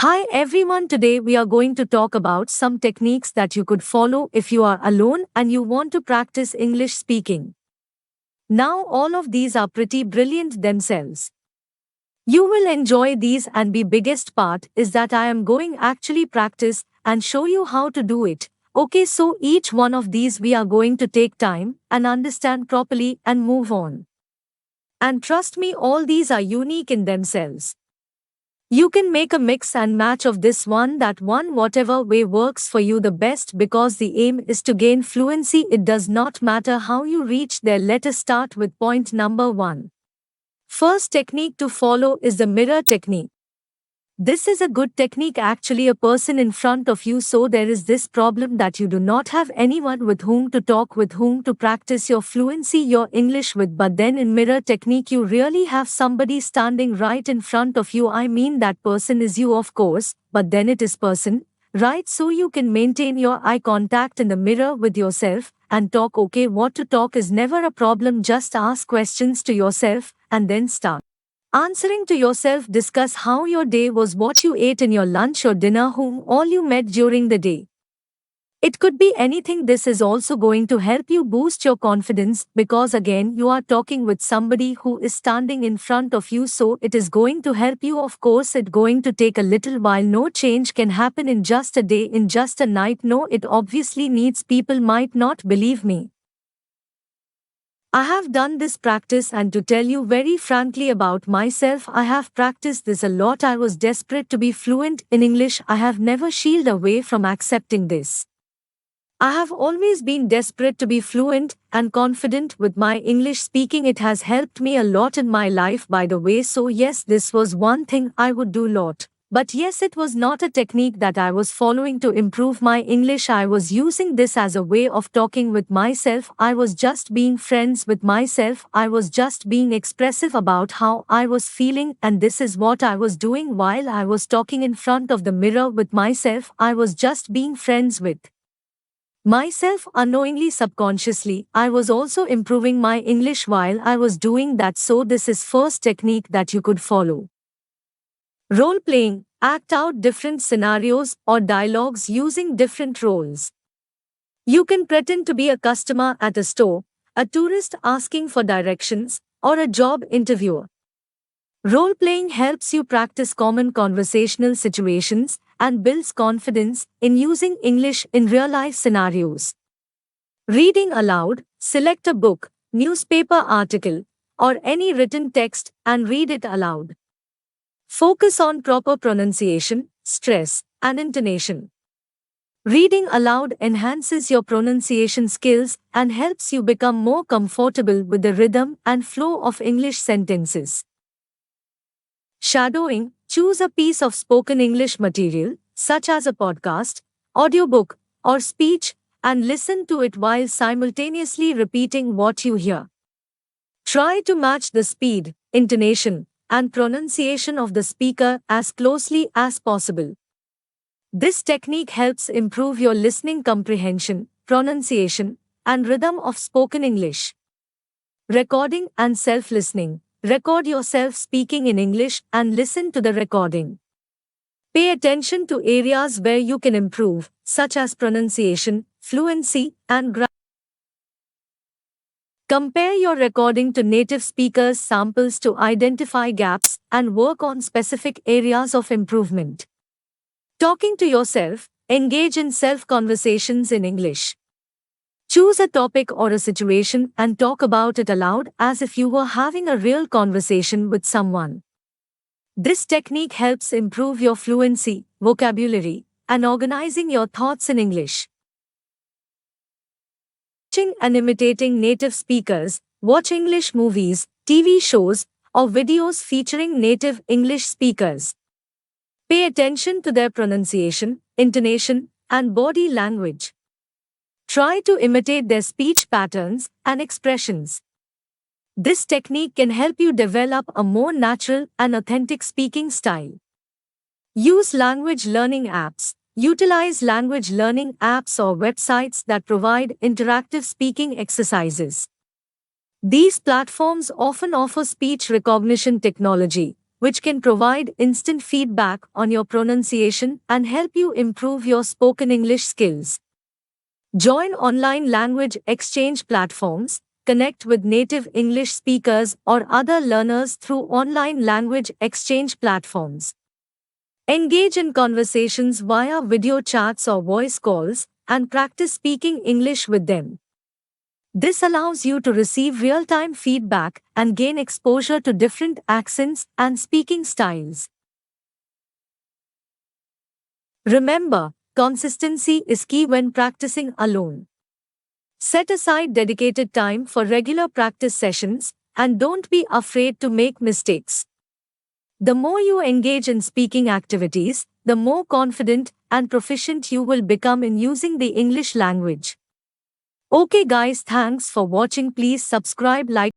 Hi everyone, today we are going to talk about some techniques that you could follow if you are alone and you want to practice English speaking. Now all of these are pretty brilliant themselves. You will enjoy these, and the biggest part is that I am going actually practice and show you how to do it. Okay, so each one of these we are going to take time and understand properly and move on. And trust me, all these are unique in themselves. You can make a mix and match of this one, that one, whatever way works for you the best, because the aim is to gain fluency. It does not matter how you reach there. Let us start with point number 1. First technique to follow is the mirror technique. This is a good technique, actually a person in front of you, so there is this problem that you do not have anyone with whom to talk, with whom to practice your fluency, your English with, but then in mirror technique you really have somebody standing right in front of you. I mean, that person is you of course, but then it is person, right? So you can maintain your eye contact in the mirror with yourself and talk. Okay, what to talk is never a problem, just ask questions to yourself and then start answering to yourself. Discuss how your day was, what you ate in your lunch or dinner, whom all you met during the day. It could be anything. This is also going to help you boost your confidence, because again you are talking with somebody who is standing in front of you, so it is going to help you. Of course it's going to take a little while. No change can happen in just a day, in just a night. No, it obviously needs, people might not believe me, I have done this practice, and to tell you very frankly about myself, I have practiced this a lot. I was desperate to be fluent in English. I have never shied away from accepting this. I have always been desperate to be fluent and confident with my English speaking. It has helped me a lot in my life, by the way. So yes, this was one thing I would do a lot. But yes, it was not a technique that I was following to improve my English. I was using this as a way of talking with myself. I was just being friends with myself. I was just being expressive about how I was feeling, and this is what I was doing while I was talking in front of the mirror with myself. I was just being friends with myself unknowingly, subconsciously. I was also improving my English while I was doing that. So this is first technique that you could follow. Role playing. Act out different scenarios or dialogues using different roles. You can pretend to be a customer at a store, a tourist asking for directions, or a job interviewer. Role playing helps you practice common conversational situations and builds confidence in using English in real life scenarios. Reading aloud. Select a book, newspaper article, or any written text and read it aloud. Focus on proper pronunciation, stress, and intonation. Reading aloud enhances your pronunciation skills and helps you become more comfortable with the rhythm and flow of English sentences. Shadowing. Choose a piece of spoken English material, such as a podcast, audiobook, or speech, and listen to it while simultaneously repeating what you hear. Try to match the speed, intonation, and pronunciation of the speaker as closely as possible. This technique helps improve your listening comprehension, pronunciation, and rhythm of spoken English. Recording and self-listening. Record yourself speaking in English and listen to the recording. Pay attention to areas where you can improve, such as pronunciation, fluency, and grammar. Compare your recording to native speakers' samples to identify gaps and work on specific areas of improvement. Talking to yourself. Engage in self-conversations in English. Choose a topic or a situation and talk about it aloud as if you were having a real conversation with someone. This technique helps improve your fluency, vocabulary, and organizing your thoughts in English. Watching and imitating native speakers. Watch English movies, TV shows, or videos featuring native English speakers. Pay attention to their pronunciation, intonation, and body language. Try to imitate their speech patterns and expressions. This technique can help you develop a more natural and authentic speaking style. Use language learning apps. Utilize language learning apps or websites that provide interactive speaking exercises. These platforms often offer speech recognition technology, which can provide instant feedback on your pronunciation and help you improve your spoken English skills. Join online language exchange platforms, connect with native English speakers or other learners through online language exchange platforms. Engage in conversations via video chats or voice calls and practice speaking English with them. This allows you to receive real-time feedback and gain exposure to different accents and speaking styles. Remember, consistency is key when practicing alone. Set aside dedicated time for regular practice sessions and don't be afraid to make mistakes. The more you engage in speaking activities, the more confident and proficient you will become in using the English language. Okay guys, thanks for watching. Please subscribe, like